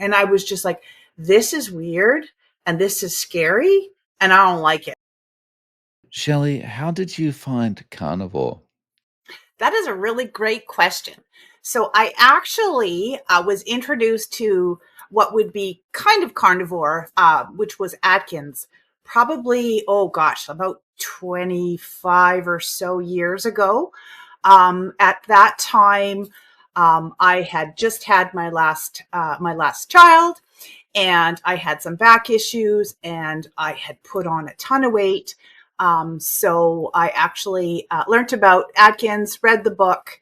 And I was just like, this is weird and this is scary and I don't like it. Shelley, how did you find carnivore? That is a really great question. So I actually was introduced to what would be kind of carnivore, which was Atkins, probably, oh gosh, about 25 or so years ago. At that time, I had just had my last child, and I had some back issues, and I had put on a ton of weight. So I actually learned about Atkins, read the book,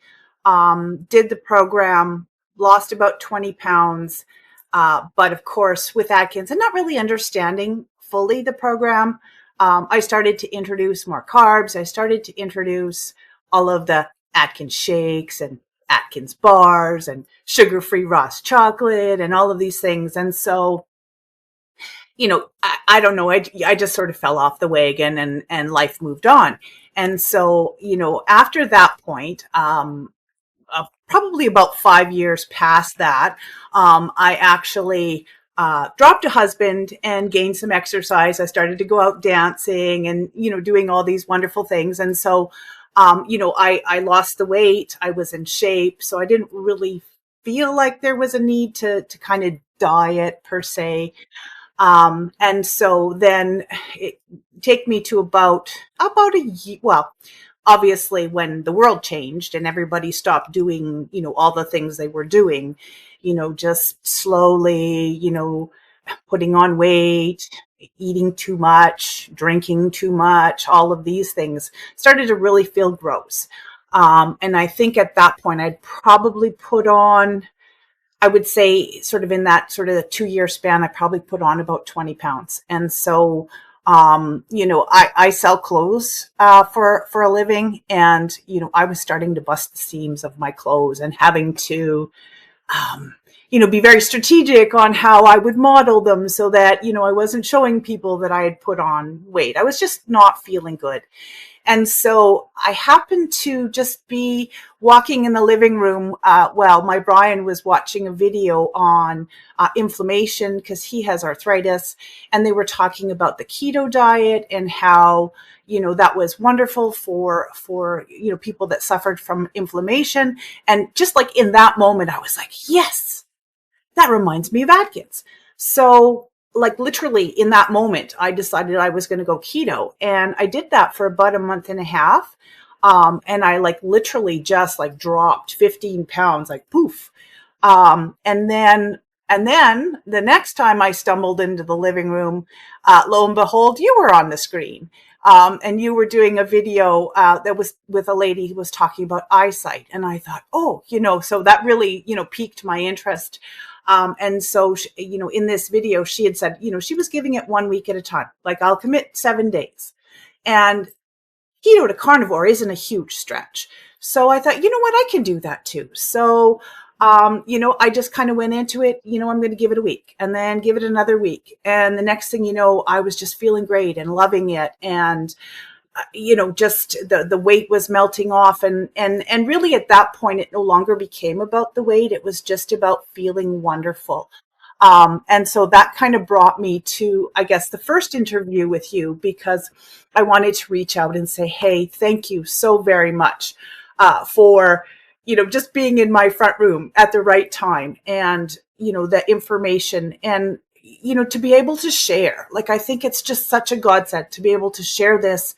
did the program, lost about 20 pounds. But of course, with Atkins and not really understanding fully the program, I started to introduce more carbs. I started to introduce all of the Atkins shakes and Atkins bars and sugar-free Ross chocolate and all of these things. And so, I don't know. I just sort of fell off the wagon, and life moved on. And so, after that point, probably about 5 years past that, I actually dropped a husband and gained some exercise. I started to go out dancing and, doing all these wonderful things. And so, I lost the weight. I was in shape. So I didn't really feel like there was a need to kind of diet per se. And so then it take me to about a year. Well, obviously when the world changed and everybody stopped doing, all the things they were doing, just slowly, putting on weight, eating too much, drinking too much, all of these things started to really feel gross. And I think at that point I'd probably put on, I would say sort of in that sort of 2 year span, I probably put on about 20 pounds. And so, I sell clothes, for a living. And, I was starting to bust the seams of my clothes and having to, um, be very strategic on how I would model them so that, I wasn't showing people that I had put on weight. I was just not feeling good. And so I happened to just be walking in the living room while my Brian was watching a video on inflammation because he has arthritis. And they were talking about the keto diet and how, that was wonderful for, people that suffered from inflammation. And just like in that moment, I was like, yes, that reminds me of Atkins. So, like, literally in that moment, I decided I was going to go keto. And I did that for about a month and a half. And I like literally just like dropped 15 pounds, like poof. And then the next time I stumbled into the living room, lo and behold, you were on the screen. And you were doing a video that was with a lady who was talking about eyesight. And I thought, oh, so that really, piqued my interest. And so, in this video, she had said, she was giving it 1 week at a time. Like, I'll commit 7 days. And keto to carnivore isn't a huge stretch. So I thought, you know what, I can do that too. So, I just kind of went into it, I'm going to give it a week and then give it another week. And the next thing you know, I was just feeling great and loving it. And, just the weight was melting off. And really at that point, it no longer became about the weight. It was just about feeling wonderful. And so that kind of brought me to, I guess, the first interview with you because I wanted to reach out and say, hey, thank you so very much for, just being in my front room at the right time and, the information and, to be able to share. Like, I think it's just such a godsend to be able to share this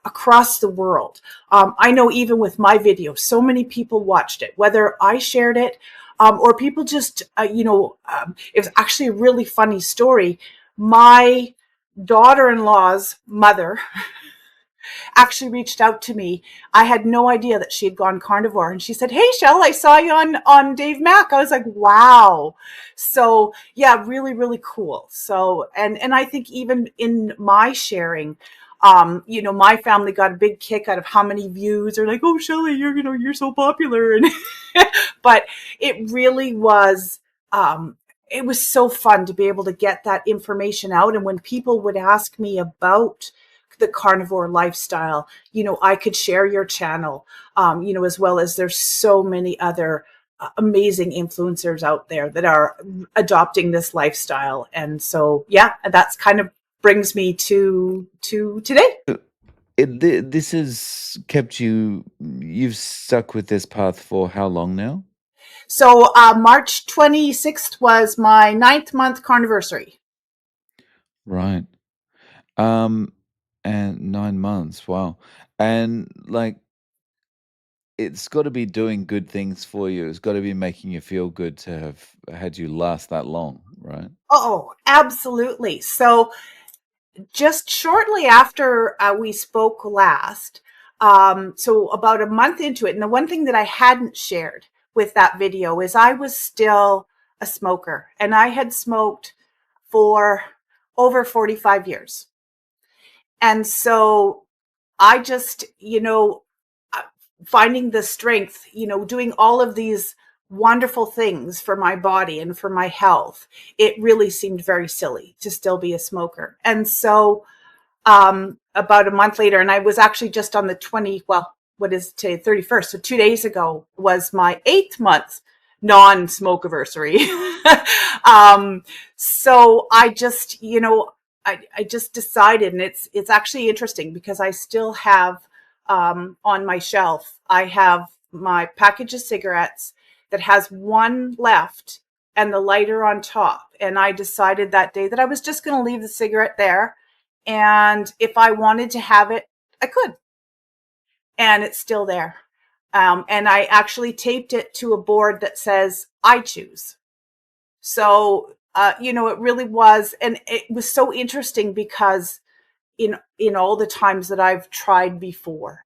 across the world. I know even with my video, so many people watched it, whether I shared it or people just, it was actually a really funny story. My daughter-in-law's mother actually reached out to me. I had no idea that she had gone carnivore. And she said, hey, Shell, I saw you on Dave Mack. I was like, wow. So yeah, really, really cool. So, and I think even in my sharing, my family got a big kick out of how many views are like, oh, Shelley, you're so popular. And, but it really was, it was so fun to be able to get that information out. And when people would ask me about the carnivore lifestyle, I could share your channel, as well as there's so many other amazing influencers out there that are adopting this lifestyle. And so, yeah, that's kind of brings me to today. This has kept you've stuck with this path for how long now? So March 26th was my ninth month carniversary. Right. Um, and 9 months, wow. And, like, it's gotta be doing good things for you. It's gotta be making you feel good to have had you last that long, right? Oh, absolutely. So just shortly after we spoke last, so about a month into it, and the one thing that I hadn't shared with that video is I was still a smoker, and I had smoked for over 45 years. And so I just, finding the strength, doing all of these wonderful things for my body and for my health, it really seemed very silly to still be a smoker. And so about a month later, and I was actually just on the 20, well, what is today, 31st. So 2 days ago was my 8th month non-smoke anniversary. So I just, I just decided, and it's actually interesting because I still have on my shelf, I have my package of cigarettes that has one left and the lighter on top. And I decided that day that I was just going to leave the cigarette there, and if I wanted to have it, I could. And it's still there. And I actually taped it to a board that says, I choose. So, it really was. And it was so interesting because in all the times that I've tried before,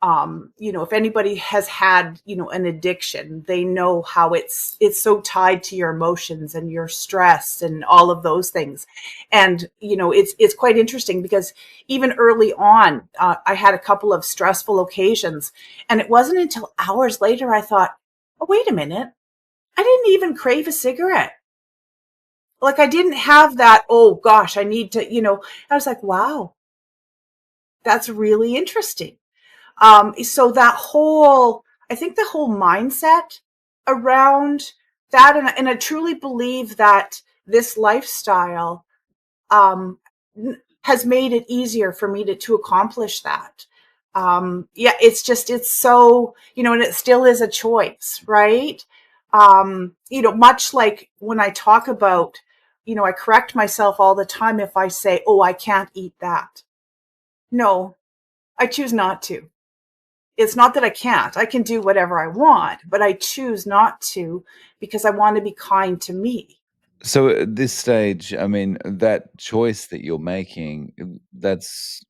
if anybody has had, an addiction, they know how it's so tied to your emotions and your stress and all of those things. And, it's quite interesting because even early on, I had a couple of stressful occasions, and it wasn't until hours later I thought, oh, wait a minute. I didn't even crave a cigarette. Like I didn't have that, oh gosh, I need to, I was like, wow, that's really interesting. So that whole, I think the whole mindset around that, and I truly believe that this lifestyle has made it easier for me to accomplish that. Yeah, it's so, and it still is a choice, right? Much like when I talk about, I correct myself all the time if I say, oh, I can't eat that. No, I choose not to. It's not that I can't. I can do whatever I want, but I choose not to because I want to be kind to me. So at this stage, I mean, that choice that you're making, that's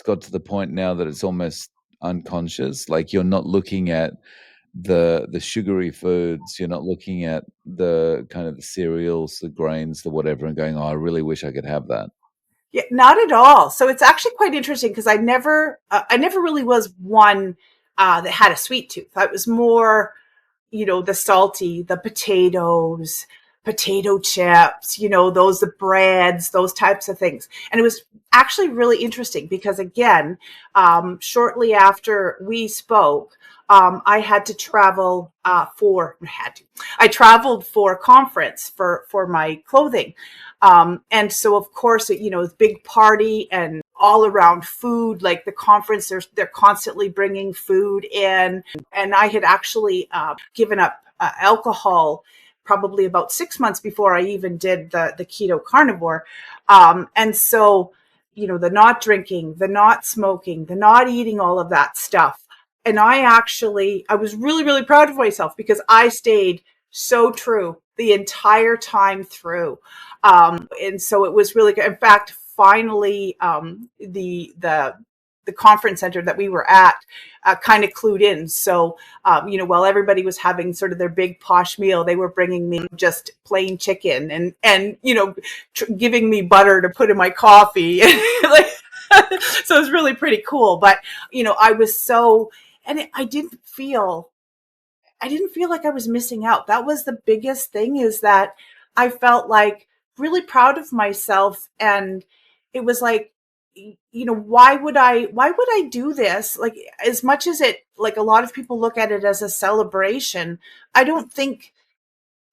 got to the point now that it's almost unconscious. Like you're not looking at the sugary foods, you're not looking at the kind of the cereals, the grains, the whatever, and going, "Oh, I really wish I could have that." Yeah, not at all. So it's actually quite interesting because I never really was one that had a sweet tooth. I was more, the salty, the potatoes, potato chips, those, the breads, those types of things. And it was actually really interesting because, again, shortly after we spoke, I had to travel I traveled for a conference for my clothing. And so, of course, it's big party and all around food, like the conference, they're constantly bringing food in. And I had actually given up alcohol probably about 6 months before I even did the keto carnivore. And so, the not drinking, the not smoking, the not eating all of that stuff. And I was really, really proud of myself because I stayed so true the entire time through. And so it was really good. In fact, finally, the conference center that we were at kind of clued in. So, while everybody was having sort of their big posh meal, they were bringing me just plain chicken and giving me butter to put in my coffee. Like, so it was really pretty cool. But, I was so, and I didn't feel like I was missing out. That was the biggest thing, is that I felt like really proud of myself. And it was like, why would I do this? Like, as much as it, like, a lot of people look at it as a celebration, I don't think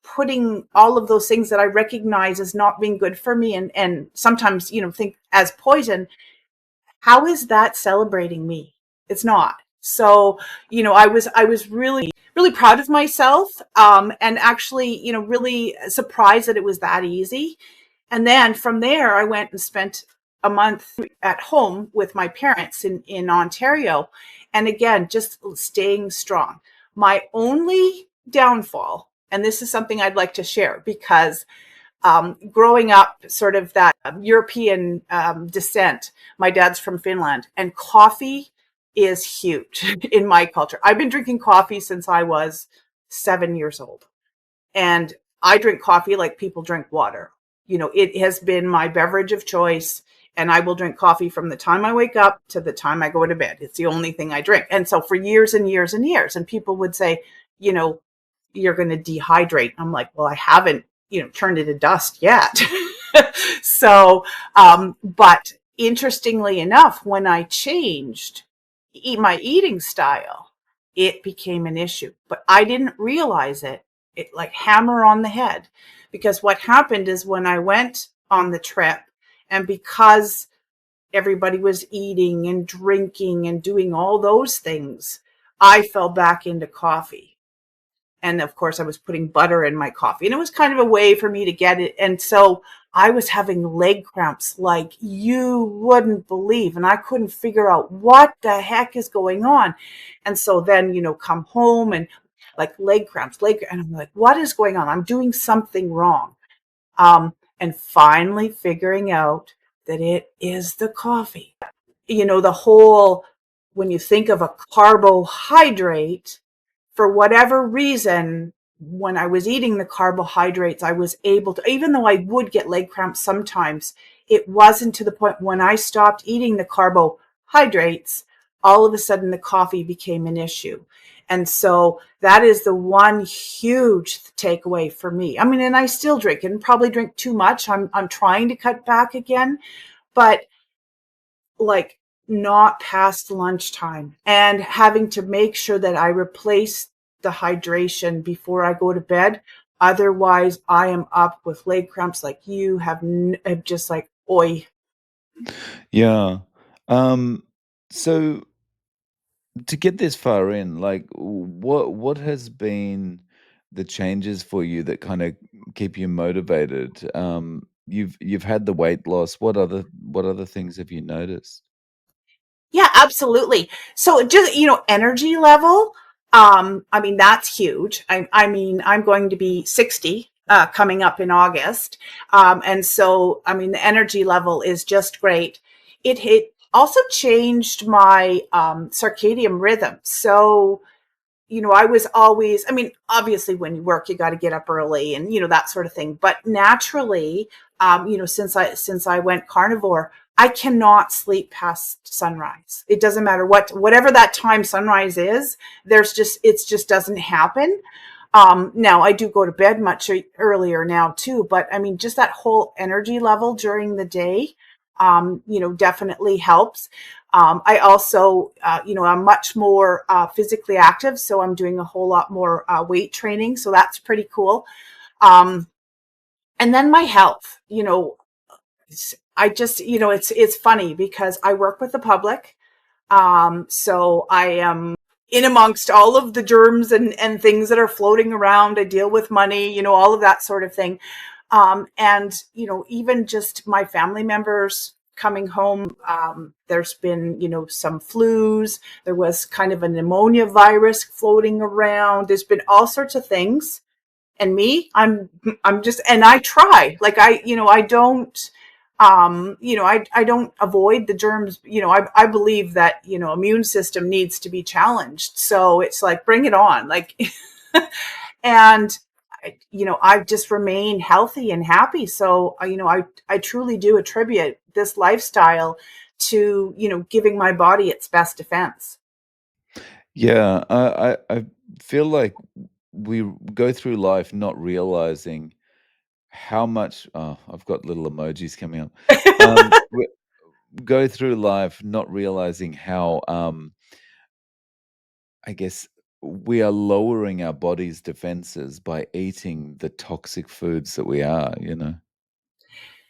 putting all of those things that I recognize as not being good for me, and sometimes, think as poison, how is that celebrating me? It's not. So, I was really proud of myself, and actually, really surprised that it was that easy. And then from there, I went and spent a month at home with my parents in Ontario. And again, just staying strong. My only downfall, and this is something I'd like to share, because growing up, sort of that European descent, my dad's from Finland, and coffee is huge in my culture. I've been drinking coffee since I was 7 years old. And I drink coffee like people drink water. It has been my beverage of choice. And I will drink coffee from the time I wake up to the time I go to bed. It's the only thing I drink. And so for years and years and years, and people would say, you know, you're going to dehydrate. I'm like, well, I haven't, turned into dust yet. So, but interestingly enough, when I changed my eating style, it became an issue, but I didn't realize it. It, like, hammer on the head, because what happened is, when I went on the trip, and because everybody was eating and drinking and doing all those things, I fell back into coffee. And of course, I was putting butter in my coffee, and it was kind of a way for me to get it. And so I was having leg cramps like you wouldn't believe. And I couldn't figure out what the heck is going on. And so then, come home and, like, leg cramps, and I'm like, what is going on? I'm doing something wrong. And finally figuring out that it is the coffee. The whole, when you think of a carbohydrate, for whatever reason, when I was eating the carbohydrates, I was able to, even though I would get leg cramps sometimes, it wasn't to the point. When I stopped eating the carbohydrates, all of a sudden the coffee became an issue. And so that is the one huge takeaway for me. I mean, and I still drink, and probably drink too much. I'm trying to cut back again, but, like, not past lunchtime, and having to make sure that I replace the hydration before I go to bed. Otherwise, I am up with leg cramps like you have, just like, oi. Yeah. Um, so to get this far in, like, what has been the changes for you that kind of keep you motivated? You've had the weight loss. What other things have you noticed? Yeah, absolutely. So just, energy level. I mean, that's huge. I mean, I'm going to be 60 coming up in August. And so, I mean, the energy level is just great. It also changed my circadian rhythm. So, I was always, I mean, obviously when you work, you got to get up early, and, that sort of thing. But naturally, since I went carnivore, I cannot sleep past sunrise. It doesn't matter whatever that time sunrise is. It just doesn't happen. Now I do go to bed much earlier now too, but I mean, just that whole energy level during the day, definitely helps. I also, I'm much more physically active, so I'm doing a whole lot more weight training. So that's pretty cool. Um, and then my health, I just, it's funny because I work with the public. So I am in amongst all of the germs and things that are floating around. I deal with money, all of that sort of thing. And, even just my family members coming home, there's been, some flus. There was kind of a pneumonia virus floating around. There's been all sorts of things. And me, I'm just, and I try, like, I don't, I don't avoid the germs. I believe that, immune system needs to be challenged. So it's like, bring it on. Like, and, I've just remained healthy and happy. So, I truly do attribute this lifestyle to, giving my body its best defense. Yeah, I feel like we go through life not realizing how much. Oh, I've got little emojis coming up. Um, go through life not realizing how, I guess, we are lowering our body's defenses by eating the toxic foods that we are, you know?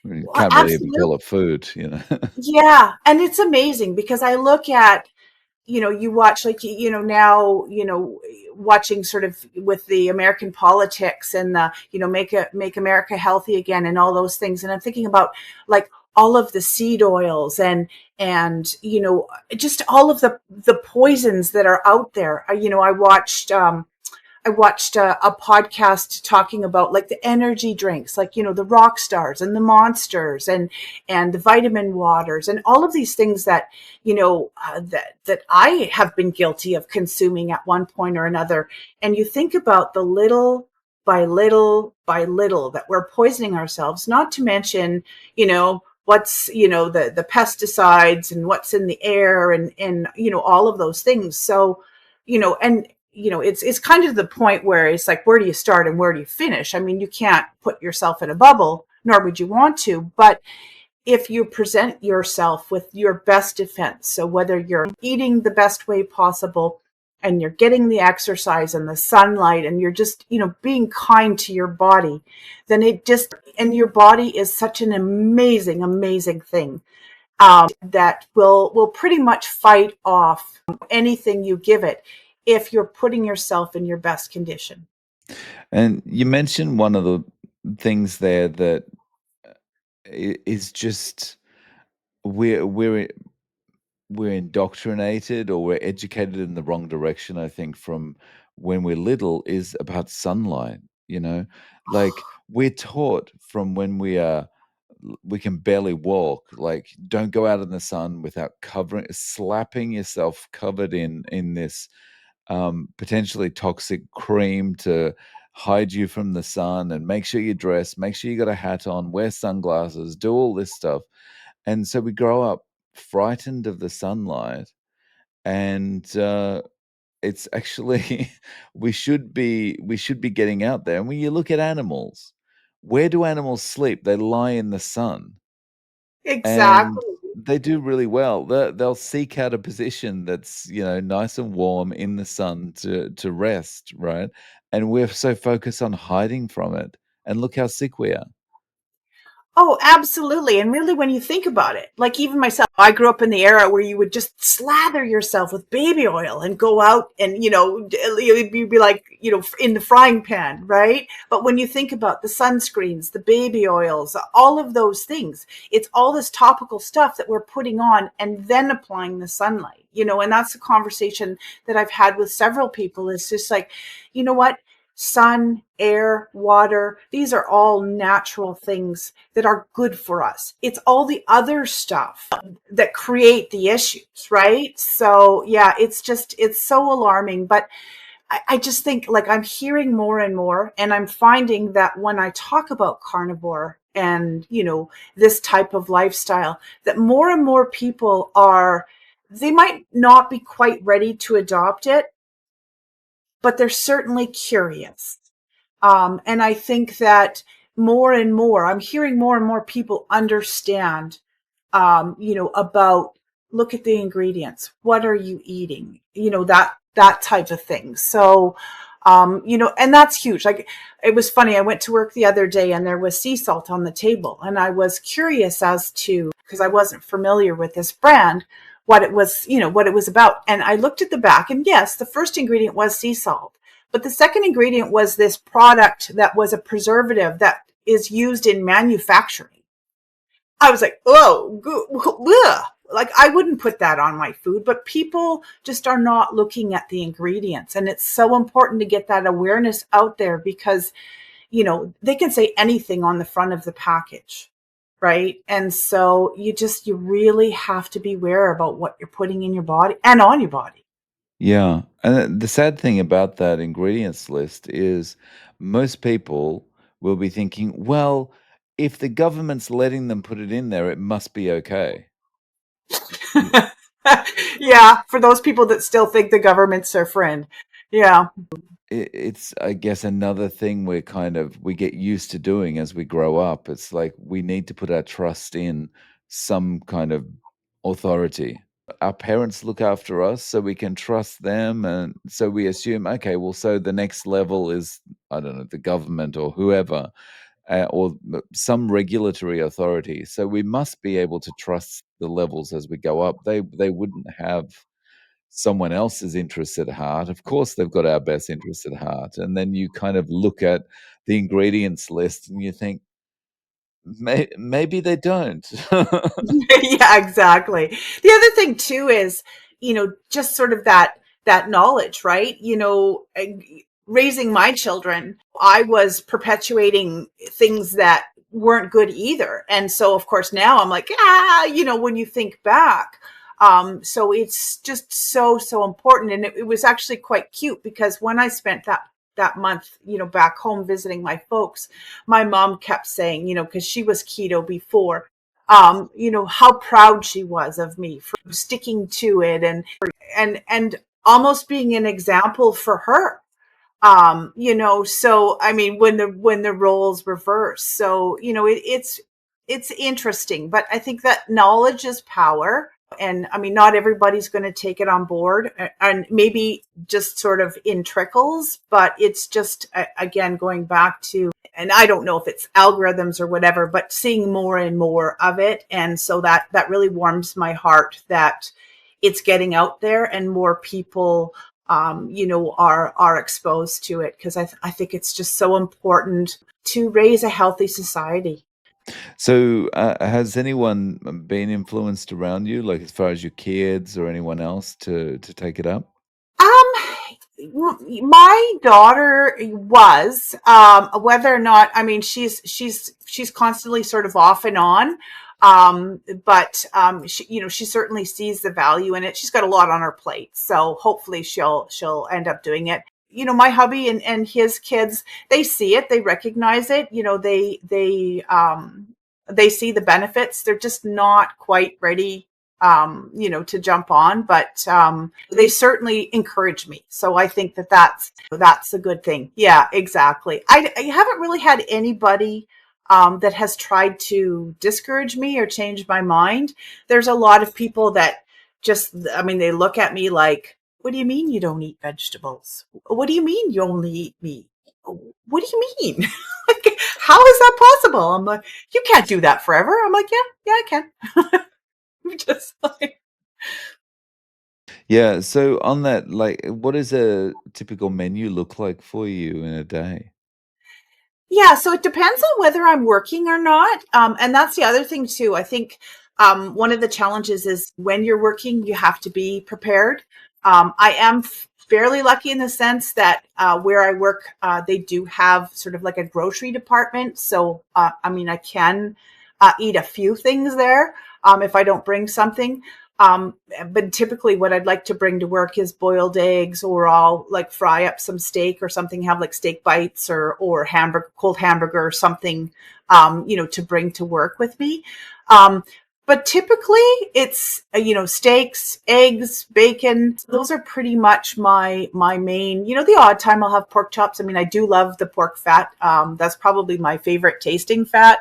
We Well, can't really even absolutely. call it food, you know? Yeah, and it's amazing because I look at, you watch like, now, watching sort of with the American politics and the, make America healthy again and all those things. And I'm thinking about like all of the seed oils and, just all of the poisons that are out there. I watched a podcast talking about like the energy drinks, like, the rock stars and the monsters and the vitamin waters and all of these things that, that I have been guilty of consuming at one point or another. And you think about the little by little by little that we're poisoning ourselves, not to mention, what's, the pesticides and what's in the air and, all of those things. So, and it's kind of the point where it's like, where do you start and where do you finish? I mean, you can't put yourself in a bubble, nor would you want to, but if you present yourself with your best defense, so whether you're eating the best way possible and you're getting the exercise and the sunlight and you're just, being kind to your body, then and your body is such an amazing, amazing thing, that will pretty much fight off anything you give it if you're putting yourself in your best condition. And you mentioned one of the things there that is just we're we're indoctrinated or we're educated in the wrong direction, I think, from when we're little is about sunlight, you know? Like, we're taught from when we can barely walk, like, don't go out in the sun without slapping yourself covered in this, potentially toxic cream to hide you from the sun, and make sure you dress, make sure you got a hat on, wear sunglasses, do all this stuff. And so we grow up frightened of the sunlight, and it's actually we should be getting out there. And when you look at animals, where do animals sleep? They lie in the sun, and Exactly. they do really well. They'll seek out a position that's, nice and warm in the sun to rest, right? And we're so focused on hiding from it, and look how sick we are. Oh, absolutely. And really, when you think about it, like even myself, I grew up in the era where you would just slather yourself with baby oil and go out and, you'd be like, in the frying pan, right? But when you think about the sunscreens, the baby oils, all of those things, it's all this topical stuff that we're putting on and then applying the sunlight, and that's a conversation that I've had with several people. It's just like, you know what? Sun, air, water, these are all natural things that are good for us. It's all the other stuff that create the issues, right? So, yeah, it's so alarming. But I just think like I'm hearing more and more, and I'm finding that when I talk about carnivore and, this type of lifestyle, that more and more people they might not be quite ready to adopt it, but they're certainly curious. And I think that more and more, I'm hearing more and more people understand, about look at the ingredients. What are you eating? That type of thing. So, and that's huge. Like it was funny. I went to work the other day and there was sea salt on the table, and I was curious as to, because I wasn't familiar with this brand, what it was, what it was about. And I looked at the back, and yes, the first ingredient was sea salt. But the second ingredient was this product that was a preservative that is used in manufacturing. I was like, oh, ugh. Like I wouldn't put that on my food, but people just are not looking at the ingredients. And it's so important to get that awareness out there because, they can say anything on the front of the package. Right. And so you really have to be aware about what you're putting in your body and on your body. Yeah, and the sad thing about that ingredients list is most people will be thinking, well, if the government's letting them put it in there, it must be okay. Y- Yeah. For those people that still think the government's their friend. Yeah. It's, I guess, another thing we get used to doing as we grow up. It's like we need to put our trust in some kind of authority. Our parents look after us, so we can trust them, and so we assume, okay, well, so the next level is, I don't know, the government or whoever, or some regulatory authority. So we must be able to trust the levels as we go up. They wouldn't have someone else's interests at heart. Of course, they've got our best interests at heart. And then you kind of look at the ingredients list and you think, maybe they don't. Yeah, exactly. The other thing too is, just sort of that knowledge, right? Raising my children, I was perpetuating things that weren't good either. And so of course now I'm like, when you think back, so it's just so important. And it was actually quite cute because when I spent that month, back home visiting my folks, my mom kept saying, because she was keto before, how proud she was of me for sticking to it, and almost being an example for her. So I mean, when the roles reverse, so it's interesting, but I think that knowledge is power. And I mean, not everybody's going to take it on board, and maybe just sort of in trickles, but it's just, again, going back to, and I don't know if it's algorithms or whatever, but seeing more and more of it. And so that really warms my heart that it's getting out there and more people, are exposed to it, because I think it's just so important to raise a healthy society. So, has anyone been influenced around you, like as far as your kids or anyone else, to take it up? My daughter was, whether or not, I mean, she's constantly sort of off and on. But she certainly sees the value in it. She's got a lot on her plate, so hopefully she'll end up doing it. My hubby and his kids, they see it, they recognize it. They see the benefits. They're just not quite ready, to jump on, but they certainly encourage me. So I think that's a good thing. Yeah, exactly. I haven't really had anybody that has tried to discourage me or change my mind. There's a lot of people that just, I mean, they look at me like, what do you mean you don't eat vegetables? What do you mean you only eat meat? What do you mean? Like, how is that possible? I'm like, you can't do that forever. I'm like, yeah, I can. Just like, Yeah. So on that, like, what does a typical menu look like for you in a day? yeah, so it depends on whether I'm working or not. And that's the other thing too. I think one of the challenges is when you're working, you have to be prepared. I am fairly lucky in the sense that where I work, they do have sort of like a grocery department. So, I mean, I can eat a few things there if I don't bring something. Um, but typically what I'd like to bring to work is boiled eggs, or I'll like fry up some steak or something, have like steak bites or hamburger, cold hamburger or something, to bring to work with me. Um, but typically it's, steaks, eggs, bacon. Those are pretty much my main, the odd time I'll have pork chops. I mean, I do love the pork fat. That's probably my favorite tasting fat.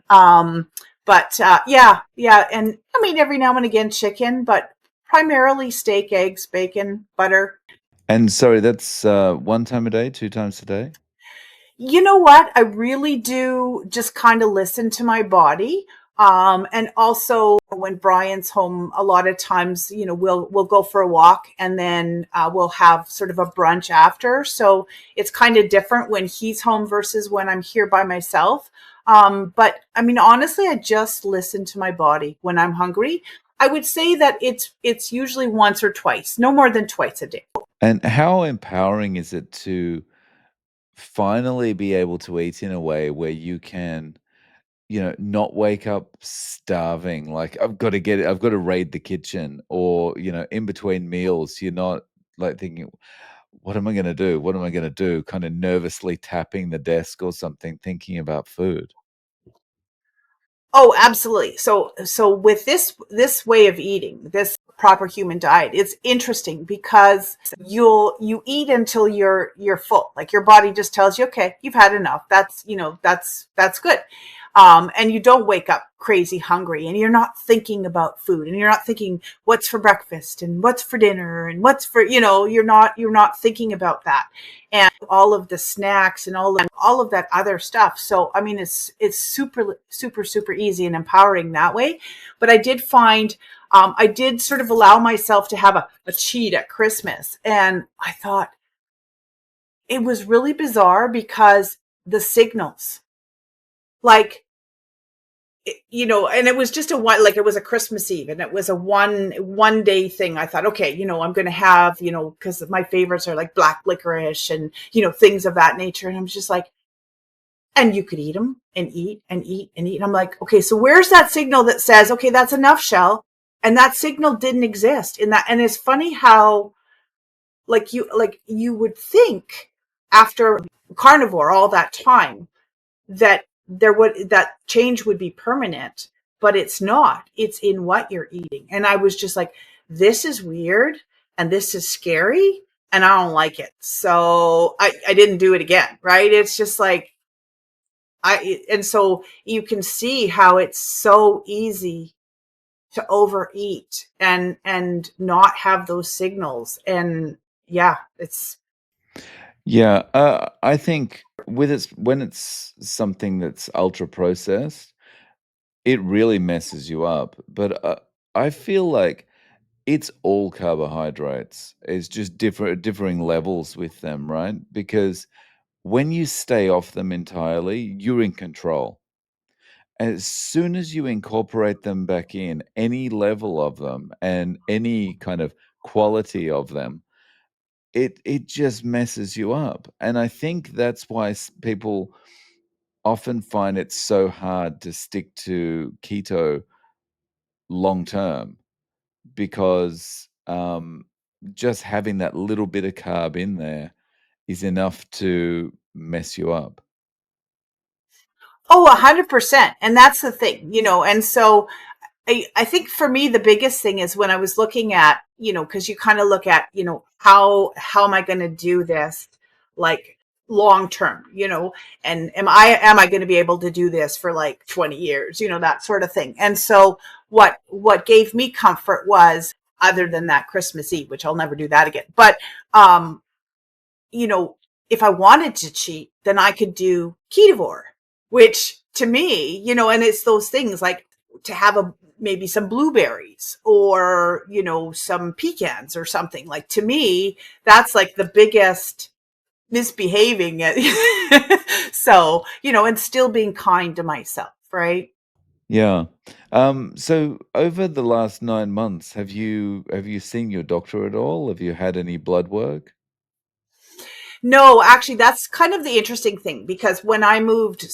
Um, but yeah. And I mean, every now and again, chicken, but primarily steak, eggs, bacon, butter. And sorry, that's one time a day, two times a day? You know what? I really do just kind of listen to my body. And also when Brian's home, a lot of times, we'll go for a walk, and then we'll have sort of a brunch after. So it's kind of different when he's home versus when I'm here by myself. But I mean, honestly, I just listen to my body when I'm hungry. I would say that it's usually once or twice, no more than twice a day. And how empowering is it to finally be able to eat in a way where you can, not wake up starving, like, "I've gotta get it, I've gotta raid the kitchen," or, in between meals, you're not, like, thinking, "What am I gonna do? What am I gonna do?" Kinda nervously tapping the desk or something, thinking about food. Oh, absolutely. So with this way of eating, this proper human diet, it's interesting because you eat until you're full. Like your body just tells you, okay, you've had enough. That's good. And you don't wake up crazy hungry, and you're not thinking about food, and you're not thinking what's for breakfast and what's for dinner and what's for, you're not thinking about that, and all of the snacks and all of that other stuff. So I mean, it's super super super easy and empowering that way. But I did find, I did sort of allow myself to have a cheat at Christmas, and I thought it was really bizarre because the signals, like, and it was just a one, like, it was a Christmas Eve, and it was a one day thing. I thought, okay, I'm going to have, because my favorites are like black licorice and, things of that nature. And I'm just like, and you could eat them and eat and eat and eat. And I'm like, okay, so where's that signal that says, okay, that's enough, Shell? And that signal didn't exist in that. And it's funny how, like you would think after carnivore all that time that that change would be permanent, but it's not. It's in what you're eating. And I was just like, this is weird and this is scary and I don't like it. So I didn't do it again. Right. It's just like, and so you can see how it's so easy to overeat and not have those signals. And yeah, it's, Yeah, I think when it's something that's ultra processed, it really messes you up. But I feel like it's all carbohydrates. It's just differing levels with them, right? Because when you stay off them entirely, you're in control. As soon as you incorporate them back in, any level of them and any kind of quality of them, it just messes you up. And I think that's why people often find it so hard to stick to keto long term because just having that little bit of carb in there is enough to mess you up. oh, 100%. And that's the thing, and so I think for me, the biggest thing is when I was looking at, because you kind of look at, how am I going to do this, like, long term, and am I going to be able to do this for like 20 years, that sort of thing. And so what gave me comfort was, other than that Christmas Eve, which I'll never do that again, but um, you know, if I wanted to cheat, then I could do ketovore, which to me, and it's those things like to have maybe some blueberries or, some pecans or something. Like, to me, that's like the biggest misbehaving. So, and still being kind to myself, right? Yeah. So over the last 9 months, have you seen your doctor at all? Have you had any blood work? No, actually, that's kind of the interesting thing, because when I moved,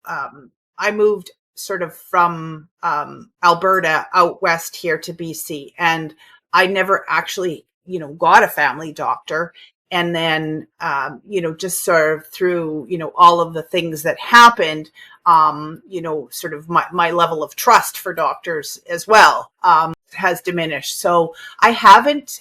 I moved sort of from Alberta out west here to BC, and I never actually, got a family doctor. And then, just sort of through, all of the things that happened, sort of my level of trust for doctors as well, has diminished. So I haven't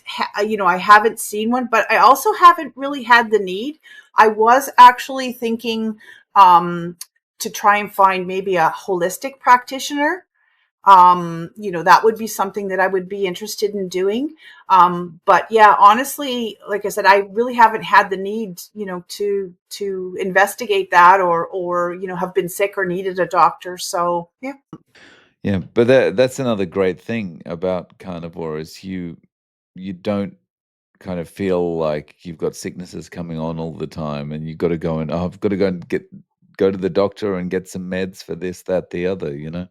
seen one, but I also haven't really had the need. I was actually thinking, to try and find maybe a holistic practitioner. That would be something that I would be interested in doing. But yeah, honestly, like I said, I really haven't had the need, to investigate that, or, have been sick or needed a doctor. So yeah. Yeah, but that's another great thing about carnivore is you don't kind of feel like you've got sicknesses coming on all the time and you've got to go and oh, I've got to go to the doctor and get some meds for this, that, the other, you know?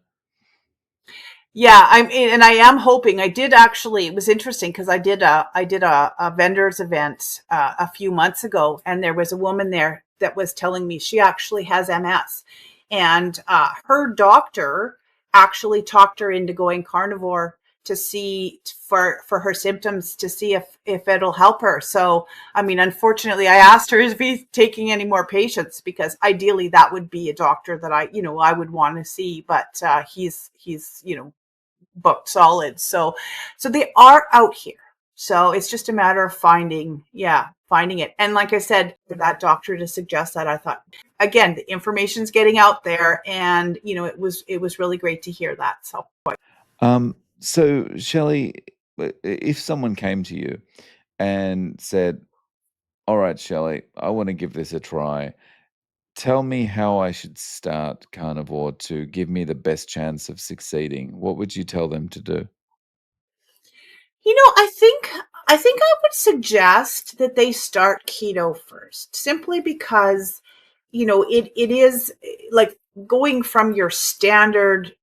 Yeah, and I am hoping. I did actually. It was interesting because I did a vendors event a few months ago, and there was a woman there that was telling me she actually has MS, and her doctor actually talked her into going carnivore to see for her symptoms, to see if it'll help her. So I mean, unfortunately, I asked her if he's taking any more patients, because ideally that would be a doctor that I would want to see, but he's booked solid. So they are out here. So it's just a matter of finding, yeah, finding it. And like I said, for that doctor to suggest that, I thought, again, the information's getting out there, and it was really great to hear that. So So Shelley, if someone came to you and said, "All right, Shelley, I want to give this a try. Tell me how I should start carnivore to give me the best chance of succeeding." What would you tell them to do? I think I would suggest that they start keto first, simply because it is like going from your standard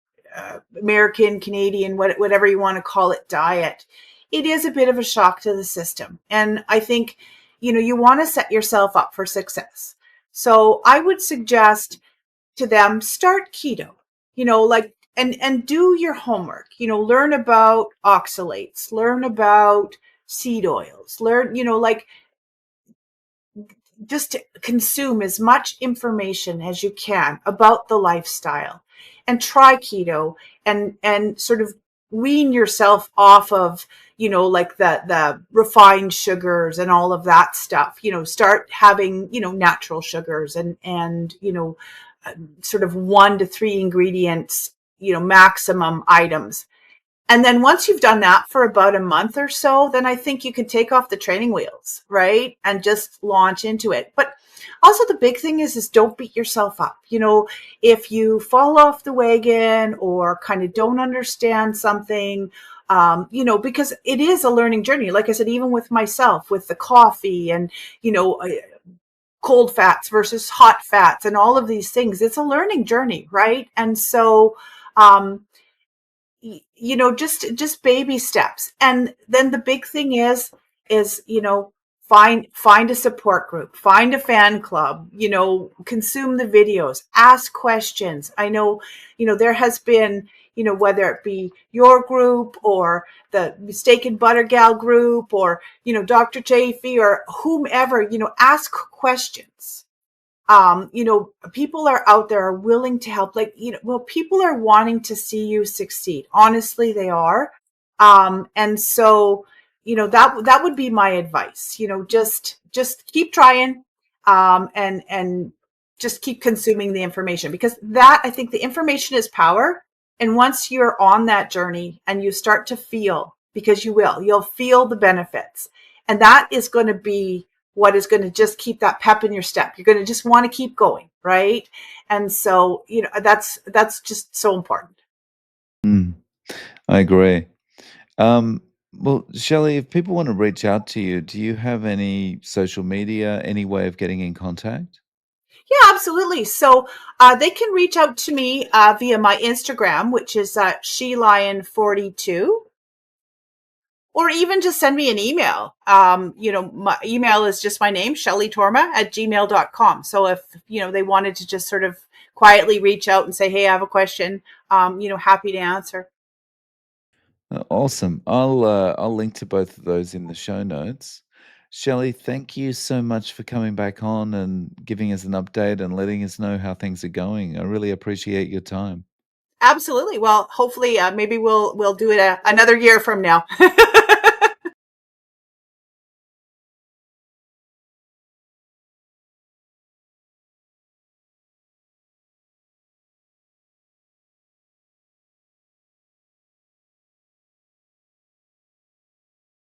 American, Canadian, whatever you want to call it, diet. It is a bit of a shock to the system, and I think you want to set yourself up for success. So I would suggest to them, start keto, like, and do your homework, learn about oxalates, learn about seed oils, learn, like, just to consume as much information as you can about the lifestyle, and try keto, and sort of wean yourself off of like the refined sugars and all of that stuff. Start having natural sugars, and sort of 1 to 3 ingredients, maximum items. And then once you've done that for about a month or so, then I think you can take off the training wheels, right? And just launch into it. But also the big thing is don't beat yourself up. If you fall off the wagon or kind of don't understand something, because it is a learning journey. Like I said, even with myself, with the coffee and, cold fats versus hot fats and all of these things, it's a learning journey, right? And so, um, just baby steps. And then the big thing is find a support group, find a fan club, consume the videos, ask questions. I know there has been, whether it be your group or the steak and butter gal group, or Dr. Chafee or whomever, ask questions. People are out there, are willing to help. Like, well, people are wanting to see you succeed. Honestly, they are. And so, that would be my advice. Just keep trying, and just keep consuming the information, because that, I think, the information is power. And once you're on that journey and you start to feel, because you'll feel the benefits, and that is going to be what is going to just keep that pep in your step. You're going to just want to keep going, right? And so, that's just so important. Mm, I agree. Um, well, Shelley, if people want to reach out to you, do you have any social media, any way of getting in contact? Yeah, absolutely. So they can reach out to me via my Instagram, which is SheLion42, or even just send me an email. My email is just my name, shelleytorma@gmail.com. So if, they wanted to just sort of quietly reach out and say, hey, I have a question, happy to answer. Awesome. I'll link to both of those in the show notes. Shelley, thank you so much for coming back on and giving us an update and letting us know how things are going. I really appreciate your time. Absolutely. Well, hopefully, maybe we'll do it another year from now.